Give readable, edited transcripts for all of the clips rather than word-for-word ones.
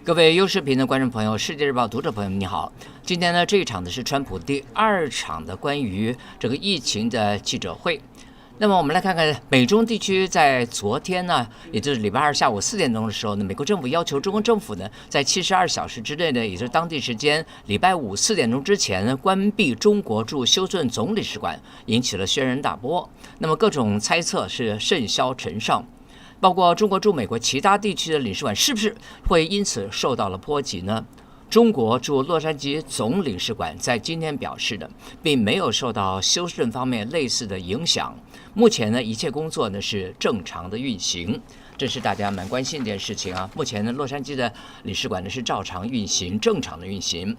各位优视频的观众朋友、世界日报读者朋友们，你好。今天呢，这一场呢是川普第2场的关于这个疫情的记者会。那么我们来看看美中地区在昨天呢，也就是礼拜2下午4点钟的时候呢，美国政府要求中国政府呢，在72小时之内呢，也就是当地时间礼拜5 4点钟之前关闭中国驻休斯顿总领事馆，引起了轩然大波。那么各种猜测是甚嚣尘上。包括中国驻美国其他地区的领事馆是不是会因此受到了波及呢？中国驻洛杉矶总领事馆在今天表示的，并没有受到休斯顿方面类似的影响。目前呢，一切工作呢是正常的运行，这是大家蛮关心的一件事情啊。目前呢，洛杉矶的领事馆呢是照常运行，正常的运行。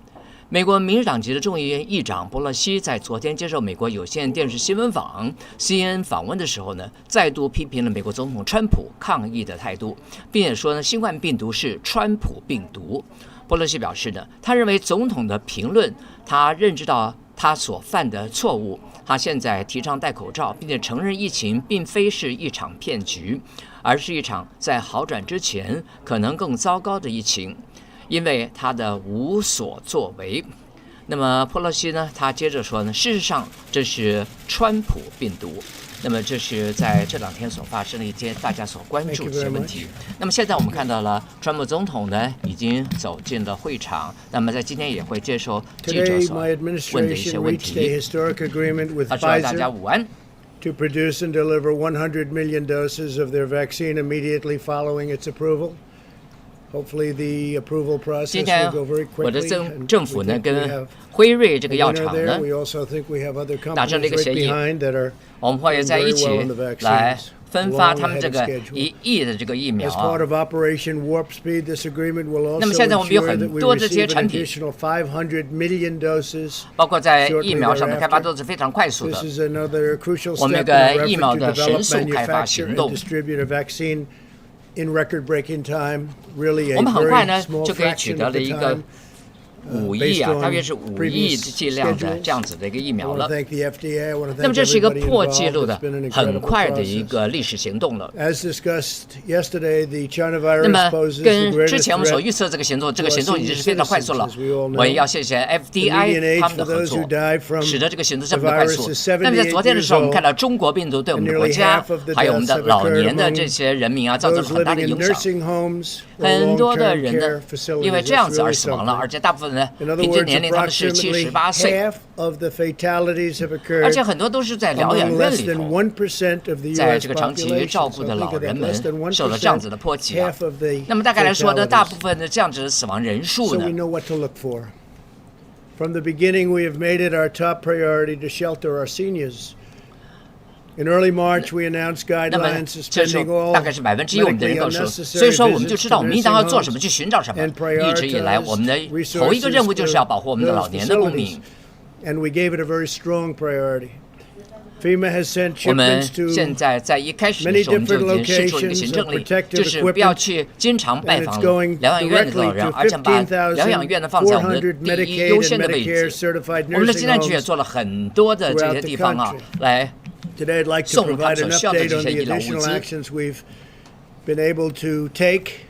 美国民主党籍的众议院议长波洛西在昨天接受美国有线电视新闻网 CNN 访问的时候呢，再度批评了美国总统川普抗疫的态度，并且说呢，新冠病毒是川普病毒。波洛西表示呢，他认为总统的评论，他认知到他所犯的错误，他现在提倡戴口罩，并且承认疫情并非是一场骗局，而是一场在好转之前可能更糟糕的疫情。因为他的无所作为。那么波洛西呢，他接着说呢，事实上这是川普病毒。那么这是在这2天所发生的一些大家所关注的一些问题。那么现在我们看到了川普总统呢已经走进了会场，那么在今天也会接受记者所问的一些问题。他说大家午安。To produce and deliver 100 million doses of their vaccine immediately following its approval. 今天我的政府呢跟辉瑞这个药厂呢达成了一个协议，我们会在一起来分发他们这个1亿的这个疫苗啊。那么现在我们有很多这些产品，包括在疫苗上的开发都是非常快速的。我们有个疫苗的神速开发行动。我们很快呢就可以取得了一个5亿啊，大约是5亿剂量的这样子的一个疫苗了。那么这是一个破纪录的、很快的一个历史行动了。那么跟之前我们所预测这个行动已经是非常快速了。我也要谢谢 FDI 他们的合作，使得这个行动这么的快速。那么在昨天的时候，我们看到中国病毒对我们的国家，还有我们的老年的这些人民啊，造成了很大的影响。很多的人呢，因为这样子而死亡了，而且大部分呢，平均年龄他们是78岁，而且很多都是在疗养院里头，在这个长期照顾的老人们受了这样子的波及啊。那么大概来说呢，大部分的这样子的死亡人数呢，From the beginning, we have made it our top priority to shelter our seniors.In early March, we announced guidelines suspending all medically unnecessary 所以说我们就知道我们应当要做什么，去寻找什么。一直以来，我们的头一个任务就是要保护我们的老年的公民。And we gave it a very strong priority. FEMA has sent 我们 shipments to 现在在一开始的时候，我们就已经释出了一个行政令，就是不要去经常拜访疗养院的老人，而且把疗养院呢放在我们的第一优先的位置。我们的金山局也做了很多的这些地方啊，来。Today, I'd like to provide an update on the additional actions we've been able to take.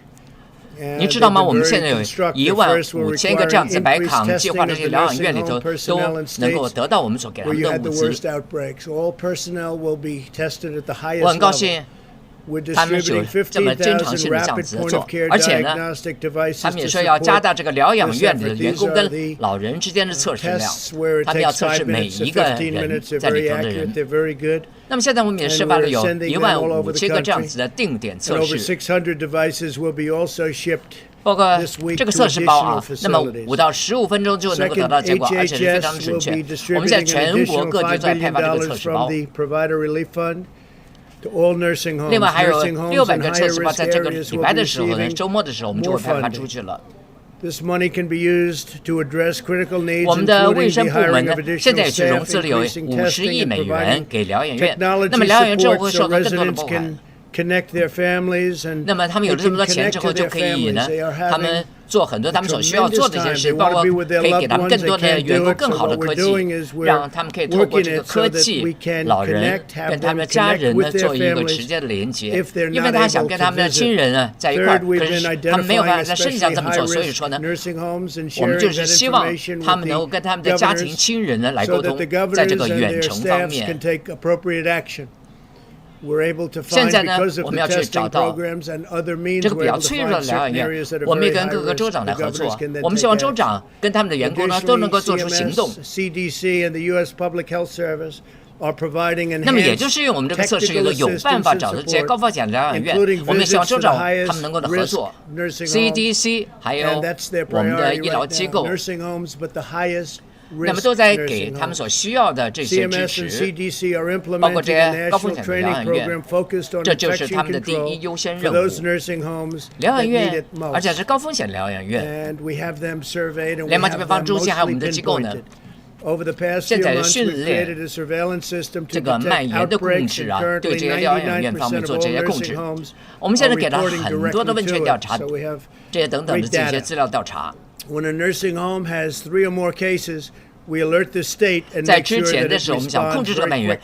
您知道吗？我们现在有15000个这样子白卡计划的这个疗养院里头，都能够得到我们所给他们的物资。我很高兴。他们有这么经常性的这样子做，而且呢，他们也说要加大这个疗养院的员工跟老人之间的测试量，他们要测试每一个人在里头的人。那么现在我们也示范了有15000个这样子的定点测试，包括这个测试包啊，那么5到15分钟就能够得到结果，而且是非常的准确。我们在全国各地在派发这个测试包。另外还有600个测试包，在这个礼拜的时候呢，周末的时候我们就会派发出去了。我们的卫生部门呢，现在也是融资了有50亿美元给疗养院。那么疗养院之后会受到更多的拨款。那么他们有了这么多钱之后，就可以呢，他们做很多他们所需要做的一些事，包括可以给他们更多的员工更好的科技，让他们可以透过这个科技，老人跟他们的家人呢做一个直接的连接，因为他想跟他们的亲人呢在一块儿，可是他们没有办法在身体上这么做，所以说呢，我们就是希望他们能够跟他们的家庭亲人呢来沟通，在这个远程方面。现在呢，我们要去找到这个比较脆弱的疗养院，我们也跟各个州长来合作。我们希望州长跟他们的员工呢都能够做出行动。那么也就是因为我们这个测试有办法找到这些高风险疗养院，我们也希望州长他们能够的合作 ，CDC 还有我们的医疗机构。那么都在给他们所需要的这些支持，包括这些高风险的疗养院，这就是他们的第一优先任务。疗养院，而且是高风险疗养院。联邦疾病防治中心还有我们的机构呢，现在训练这个蔓延的控制啊，对这些疗养院方面做这些控制。我们现在给了很多的问卷调查，这些等等的这些资料调查。在之前的时候，我们想控制这个蔓延，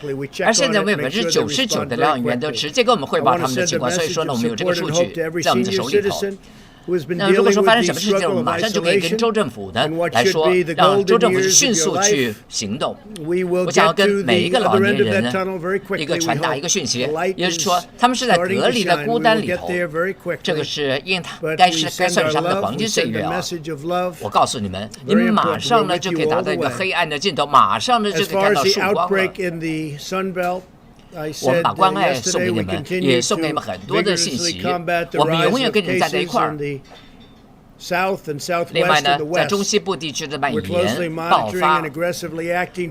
而现在我们有99%的疗养院都直接跟我们汇报他们的情况，所以说呢，我们有这个数据在我们的手里头。那如果说发生什么事情，我们马上就可以跟州政府呢来说，让州政府迅速去行动。我想要跟每一个老年人呢一个传达一个讯息，也就是说，他们是在隔离的孤单里头，这个是因他该算是他们的黄金岁月啊！我告诉你们，你们马上呢就可以达到一个黑暗的尽头，马上呢就可以看到曙光了。我们把关爱送给你们，也送给你们很多的信息。我们永远跟你们站在一块儿。另外呢，在中西部地区的蔓延爆发。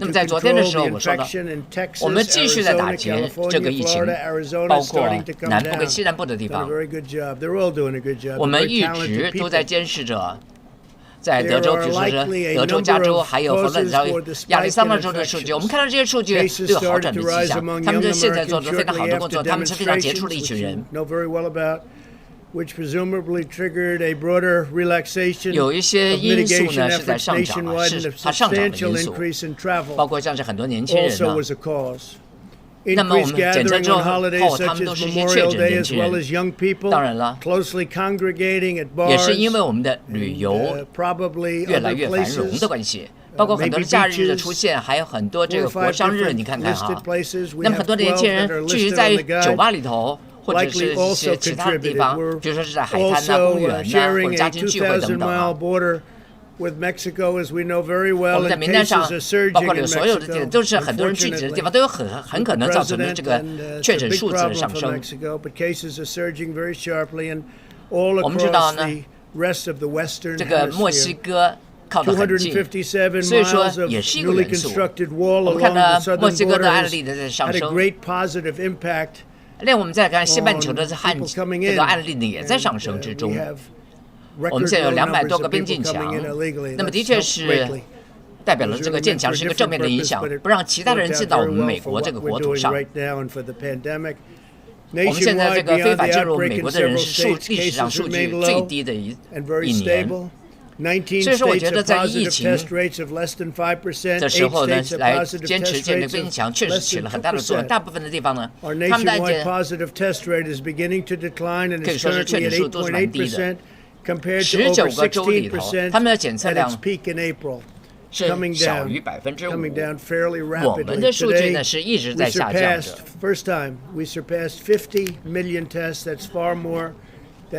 那么在昨天的时候，我说了，我们继续在打击这个疫情，包括南部跟西南部的地方。我们一直都在监视着。在德州，比如说是德州、加州，还有佛罗里达、亚利桑那州的数据，我们看到这些数据都有好转的迹象。他们现在做的非常好的工作，他们是非常杰出的一群人。有一些因素呢是在上涨啊，是它上涨的因素，包括像是很多年轻人呢。那么我们检测之后，他们都是一些确诊年轻人。当然了，也是因为我们的旅游越来越繁荣的关系，包括很多的假日的出现，还有很多这个国殇日，你看看哈。那么很多的年轻人聚集在酒吧里头，或者是一些其他的地方，比如说是在海滩啊、公园啊，或者家庭聚会等等啊。我们在名单上，包括有所有的地方，都是很多人聚集的地方，都有很可能造成的这个确诊数字的上升。我们知道呢，这个墨西哥靠得很近，所以说也是一个元素。我们看到墨西哥的案例在上升。另外，我们再看西半球的这个案例呢，也在上升之中。我们现在有200多个边境墙，那么的确是代表了这个建墙是一个正面的影响，不让其他的人进到我们美国这个国土上。我们现在这个非法进入美国的人是历史上数据最低的一年。所以说，我觉得在疫情的时候呢，来坚持建立边境墙，确实起了很大的作用。大部分的地方呢，他们的案件可以说是确诊数都是蛮低的。19个州里头，他们的检测量是小于5%。我们的数据呢是一直在下降着。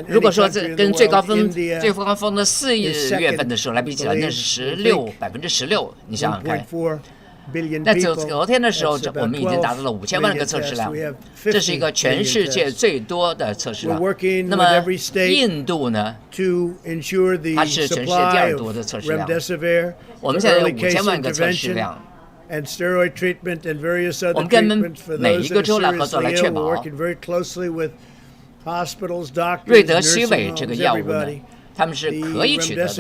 如果说跟最高峰的4月份的时候来比起来，那是16%，你想想看。那昨天的时候，我们已经达到了5000万个测试量，这是一个全世界最多的测试量。那么印度呢，它是全世界第2多的测试量。我们现在有5000万个测试量。我们跟每一个州来合作，来确保瑞德西韦这个药物呢，他们是可以取得的，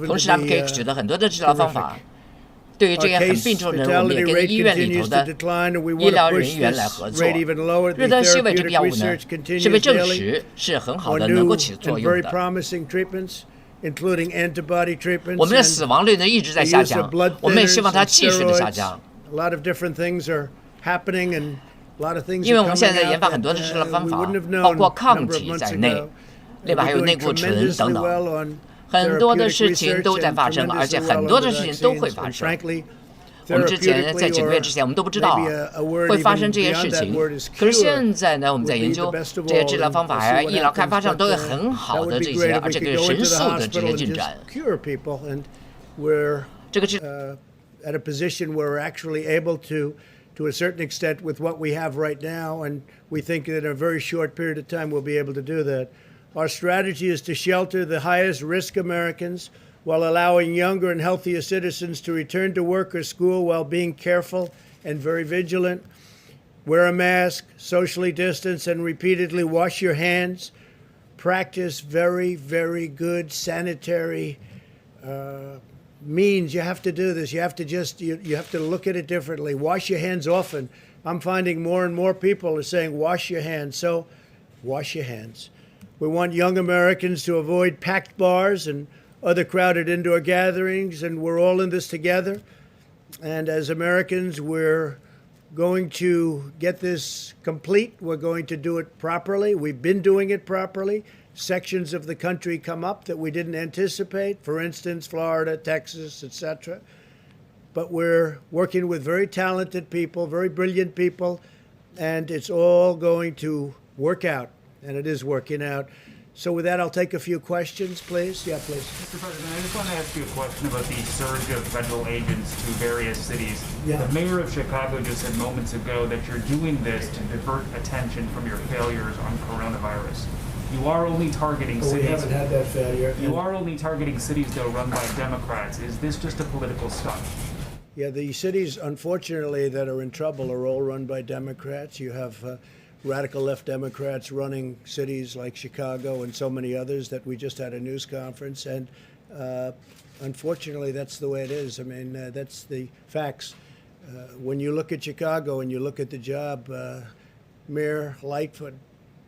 同时他们可以取得很多的治疗方法。对于这些很病重的人，我们也跟医院里头的医疗人员来合作。瑞德西韦这个药物呢，是被证实是很好的，能够起作用的。including antibody treatments. 我们的死亡率呢一直在下降，我们也希望它继续的下降。A lot of different things are happening and a lot of things are coming out. 因为我们现在在研发很多的治疗方法，包括抗体在内，另外还有内固醇等等，很多的事情都在发生，而且很多的事情都会发生。我们之前在几个月之前，我们都不知道会发生这些事情。可是现在呢，我们在研究这些治疗方法呀、医疗开发上都有很好的这些，而且可以神速的这些进展。这个是at a position where we're actually able to a certain extent with what we have right now, and we think that in a very short period of time we'll be able to do that. Our strategy is to shelter the highest risk Americans while allowing younger and healthier citizens to return to work or school while being careful and very vigilant. Wear a mask, socially distance, and repeatedly wash your hands. Practice very, very good sanitary means. You have to do this. You have to you have to look at it differently. Wash your hands often. I'm finding more and more people are saying wash your hands. So wash your hands. We want young Americans to avoid packed bars and other crowded indoor gatherings, and we're all in this together. And as Americans, we're going to get this complete. We're going to do it properly. We've been doing it properly. Sections of the country come up that we didn't anticipate, for instance, Florida, Texas, etc. But we're working with very talented people, very brilliant people, and it's all going to work out, and it is working out. So with that, I'll take a few questions, please. Yeah, please. Mr. President, I just want to ask you a question about the surge of federal agents to various cities. Yeah. The mayor of Chicago just said moments ago that you're doing this to divert attention from your failures on coronavirus. You are only targeting cities. We haven't had that failure. You are only targeting cities, though, run by Democrats. Is this just a political stunt? Yeah, the cities, unfortunately, that are in trouble are all run by Democrats. You have radical left Democrats running cities like Chicago and so many others that we just had a news conference. And unfortunately, that's the way it is. I mean, that's the facts. When you look at Chicago and you look at the job, Mayor Lightfoot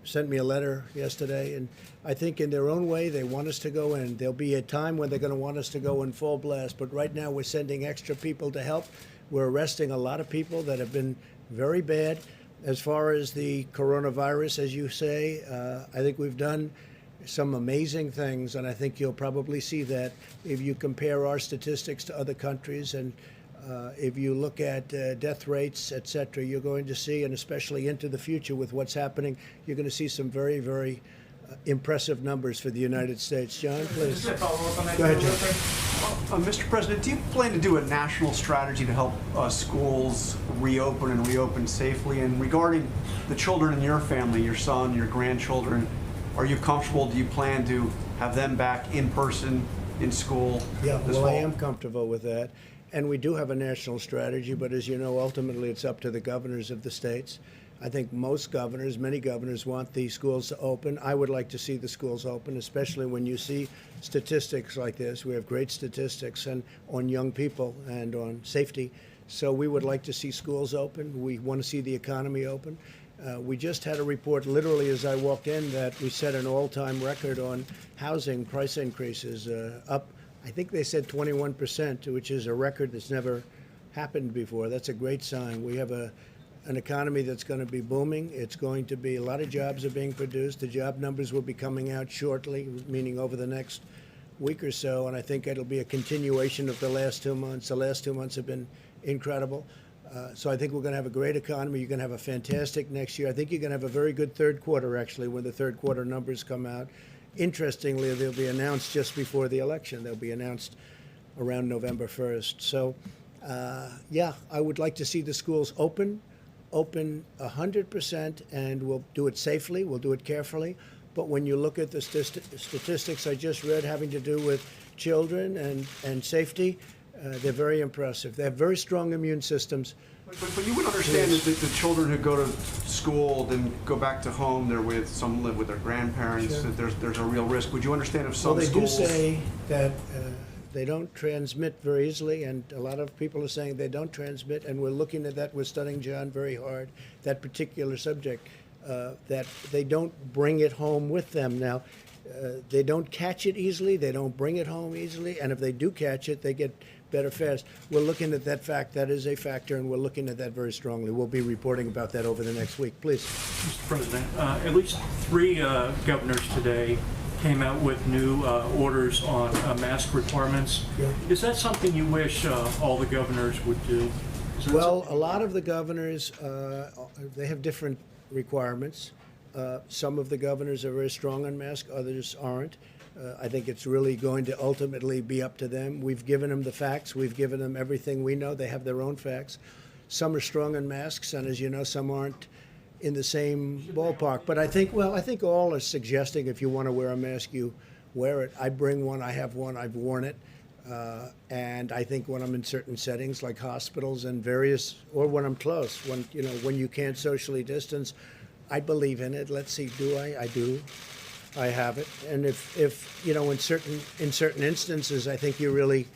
sent me a letter yesterday, and I think in their own way they want us to go in. There'll be a time when they're going to want us to go in full blast, but right now we're sending extra people to help. We're arresting a lot of people that have been very bad. As far as the coronavirus, as you say, I think we've done some amazing things, and I think you'll probably see that if you compare our statistics to other countries, and if you look at death rates, et cetera, you're going to see, and especially into the future with what's happening, you're going to see some very, very impressive numbers for the United States. John, please. Just a follow-up on that. Go ahead, John. Mr. President, do you plan to do a national strategy to help schools reopen and reopen safely? And regarding the children in your family, your son, your grandchildren, are you comfortable? Do you plan to have them back in person in school? Yeah, well, I am comfortable with that. And we do have a national strategy, but as you know, ultimately it's up to the governors of the states. I think most governors, many governors, want the schools to open. I would like to see the schools open, especially when you see statistics like this. We have great statistics on young people and on safety. So we would like to see schools open. We want to see the economy open. We just had a report literally as I walked in that we set an all-time record on housing price increases, up, I think they said 21%, which is a record that's never happened before. That's a great sign. We have an economy that's going to be booming. It's going to be, a lot of jobs are being produced. The job numbers will be coming out shortly, meaning over the next week or so, and I think it'll be a continuation of the last 2 months. The last 2 months have been incredible. So I think we're going to have a great economy. You're going to have a fantastic next year. I think you're going to have a very good third quarter, actually, when the third quarter numbers come out. Interestingly, they'll be announced just before the election. They'll be announced around November 1st. So, yeah, I would like to see the schools open 100%, and we'll do it safely, we'll do it carefully. But when you look at the statistics I just read having to do with children and safety, they're very impressive. They have very strong immune systems. But you would understand that the children who go to school, then go back to home, they're with, some live with their grandparents, Sure. that there's a real risk. Would you understand if some Well, they schools... do say that they don't transmit very easily, and a lot of people are saying they don't transmit, and we're looking at that. We're studying, John, very hard, that particular subject, that they don't bring it home with them. Now, They don't catch it easily. They don't bring it home easily. And if they do catch it, they get better fast. We're looking at that fact. That is a factor, and we're looking at that very strongly. We'll be reporting about that over the next week. Please. Mr. President, at least 3 governors today came out with new orders on mask requirements. Yeah. Is that something you wish all the governors would do? Well, a lot of the governors, they have different requirements. Some of the governors are very strong on masks, others aren't. I think it's really going to ultimately be up to them. We've given them the facts. We've given them everything we know. They have their own facts. Some are strong on masks, and as you know, some aren't in the same ballpark. But I think all are suggesting if you want to wear a mask, you wear it. I bring one. I have one. I've worn it. And I think when I'm in certain settings like hospitals and various, or when I'm close, when you can't socially distance, I believe in it. Let's see, do I? I do. I have it. And if in certain instances, I think you really,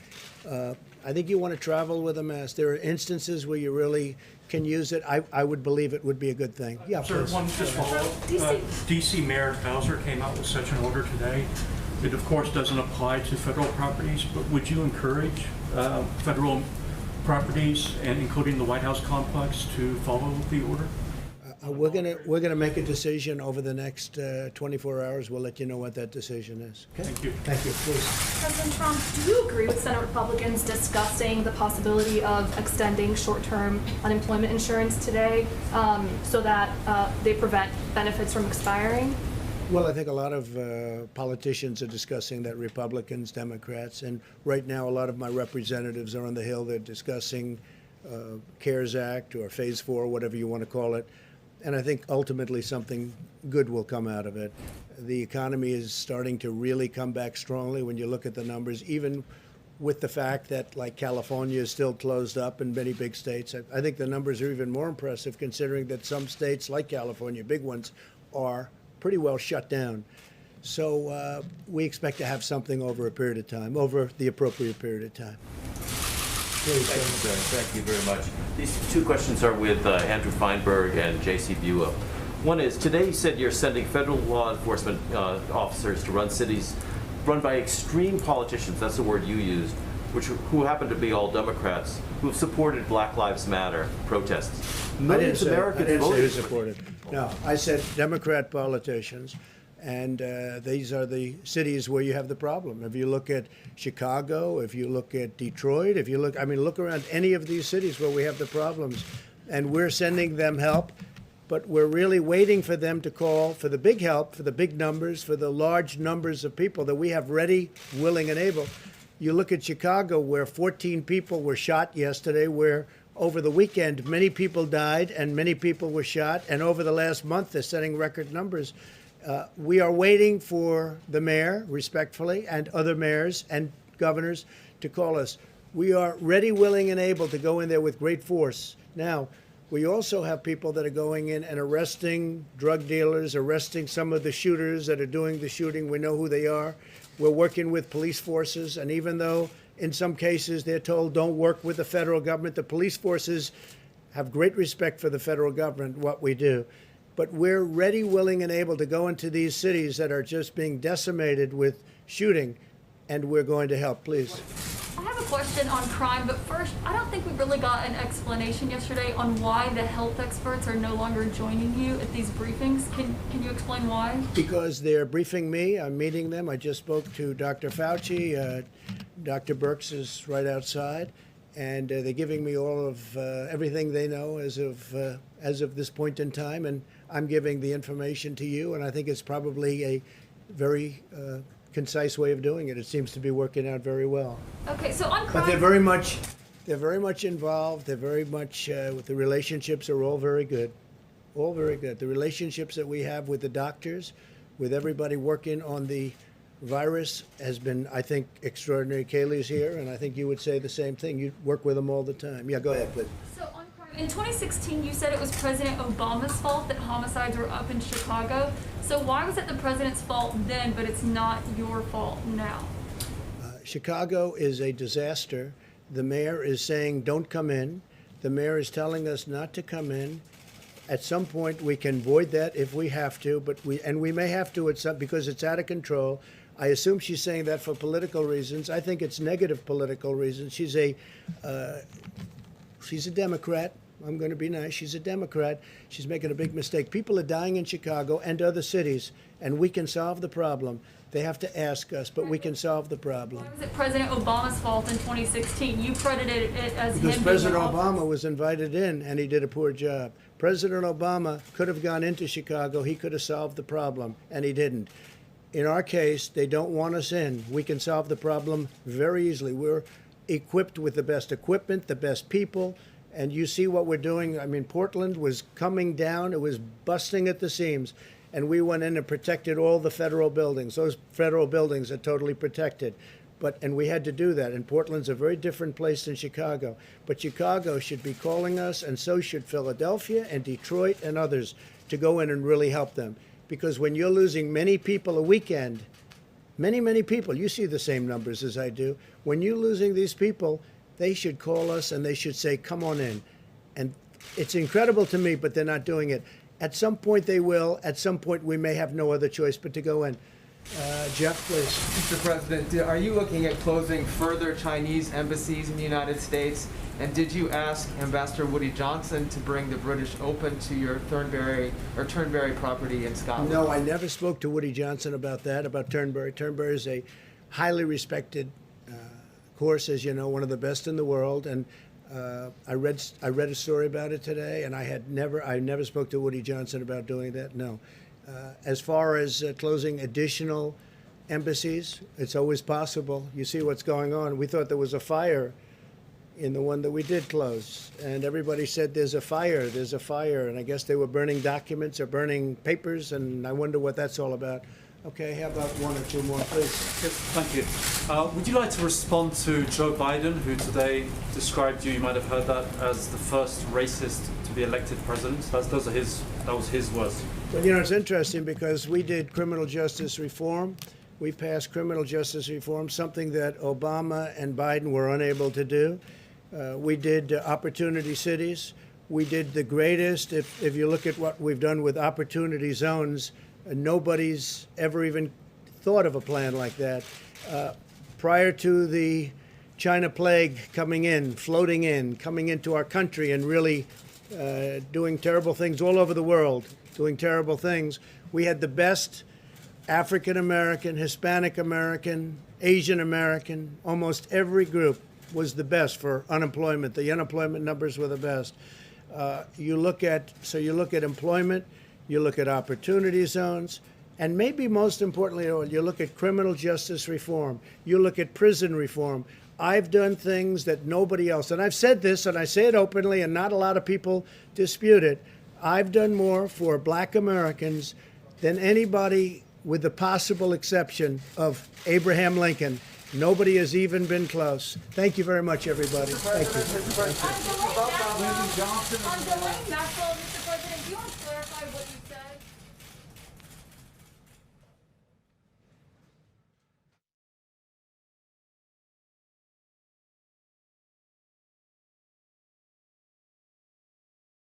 I think you want to travel with a mask. There are instances where you really can use it. I would believe it would be a good thing. Yeah, Sir, please. one just follow-up. D.C. Mayor Bowser came out with such an order today. It, of course, doesn't apply to federal properties, but would you encourage federal properties, and including the White House complex, to follow the order? We're gonna make a decision over the next 24 hours. We'll let you know what that decision is. Okay? Thank you. Thank you. Please. President Trump, do you agree with Senate Republicans discussing the possibility of extending short-term unemployment insurance today so that they prevent benefits from expiring? Well, I think a lot of politicians are discussing that, Republicans, Democrats, and right now a lot of my representatives are on the Hill. They're discussing CARES Act or Phase 4, whatever you want to call it. And I think ultimately something good will come out of it. The economy is starting to really come back strongly when you look at the numbers, even with the fact that, like, California is still closed up in many big states. I think the numbers are even more impressive considering that some states, like California, big ones, are pretty well shut down. So we expect to have something over a period of time, over the appropriate period of time. Thank you, sir. Thank you very much. These 2 questions are with Andrew Feinberg and J.C. Buell. One is, today you said you're sending federal law enforcement officers to run cities run by extreme politicians, that's the word you used, who happen to be all Democrats, who have supported Black Lives Matter protests. Millions of Americans I didn't say who voted. supported. No, I said Democrat politicians. And these are the cities where you have the problem. If you look at Chicago, if you look at Detroit, look around any of these cities where we have the problems. And we're sending them help, but we're really waiting for them to call for the big help, for the big numbers, for the large numbers of people that we have ready, willing, and able. You look at Chicago, where 14 people were shot yesterday, where over the weekend many people died and many people were shot, and over the last month they're setting record numbers. We are waiting for the mayor, respectfully, and other mayors and governors to call us. We are ready, willing, and able to go in there with great force. Now, we also have people that are going in and arresting drug dealers, arresting some of the shooters that are doing the shooting. We know who they are. We're working with police forces, and even though in some cases they're told don't work with the federal government, the police forces have great respect for the federal government, what we do. But we're ready, willing, and able to go into these cities that are just being decimated with shooting, and we're going to help. Please. I have a question on crime, but first, I don't think we really got an explanation yesterday on why the health experts are no longer joining you at these briefings. Can you explain why? Because they're briefing me. I'm meeting them. I just spoke to Dr. Fauci. Dr. Birx is right outside. And they're giving me all of everything they know as of this point in time, and I'm giving the information to you. And I think it's probably a very concise way of doing it. It seems to be working out very well. Okay, so on crime, But they're very much involved. They're very much with the relationships are all very good, all very good. The relationships that we have with the doctors, with everybody working on the virus has been, I think, extraordinary. Kaylee's here, and I think you would say the same thing. You work with them all the time. Yeah, go ahead, please. So on crime, in 2016, you said it was President Obama's fault that homicides were up in Chicago. So why was it the president's fault then, but it's not your fault now? Chicago is a disaster. The mayor is saying, don't come in. The mayor is telling us not to come in. At some point, we can void that if we have to, but we may have to at some, because it's out of control. I assume she's saying that for political reasons. I think it's negative political reasons. She's a Democrat. I'm going to be nice. She's a Democrat. She's making a big mistake. People are dying in Chicago and other cities, and we can solve the problem. They have to ask us, but we can solve the problem. Why was it President Obama's fault in 2016? You credited it as Because him President being in office. Obama was invited in, and he did a poor job. President Obama could have gone into Chicago. He could have solved the problem, and he didn't. In our case, they don't want us in. We can solve the problem very easily. We're equipped with the best equipment, the best people, and you see what we're doing. I mean, Portland was coming down. It was busting at the seams, and we went in and protected all the federal buildings. Those federal buildings are totally protected. And we had to do that. And Portland's a very different place than Chicago. But Chicago should be calling us, and so should Philadelphia and Detroit and others, to go in and really help them. Because when you're losing many people a weekend, many people, you see the same numbers as I do. When you're losing these people, they should call us and they should say, come on in. And it's incredible to me, but they're not doing it. At some point they will. At some point we may have no other choice but to go in. Jeff, please. Mr. President, are you looking at closing further Chinese embassies in the United States? And did you ask Ambassador Woody Johnson to bring the British Open to your Turnberry property in Scotland? No, I never spoke to Woody Johnson about that, about Turnberry. Turnberry is a highly respected course, as you know, one of the best in the world. And I read a story about it today, and I never spoke to Woody Johnson about doing that. No. As far as closing additional embassies, it's always possible. You see what's going on. We thought there was a fire in the one that we did close, and everybody said there's a fire, and I guess they were burning documents or burning papers, and I wonder what that's all about. Okay, how about one or two more, please? Yes, thank you. Would you like to respond to Joe Biden, who today described you might have heard that, as the first racist to be elected president? That was his words. Well, you know, it's interesting because we did criminal justice reform. We passed criminal justice reform, something that Obama and Biden were unable to do. We did opportunity cities. We did the greatest, if you look at what we've done with opportunity zones, nobody's ever even thought of a plan like that. Prior to the China plague coming into our country and really doing terrible things all over the world, doing terrible things, we had the best African American, Hispanic American, Asian American, almost every group was the best for unemployment. The unemployment numbers were the best. You look at employment, you look at opportunity zones, and maybe most importantly, you look at criminal justice reform. You look at prison reform. I've done things that nobody else, and I've said this, and I say it openly, and not a lot of people dispute it. I've done more for Black Americans than anybody, with the possible exception of Abraham Lincoln. Nobody has even been close. Thank you very much, everybody. Thank you. On delaying Maxwell, Mr. President, do you want to clarify what you said?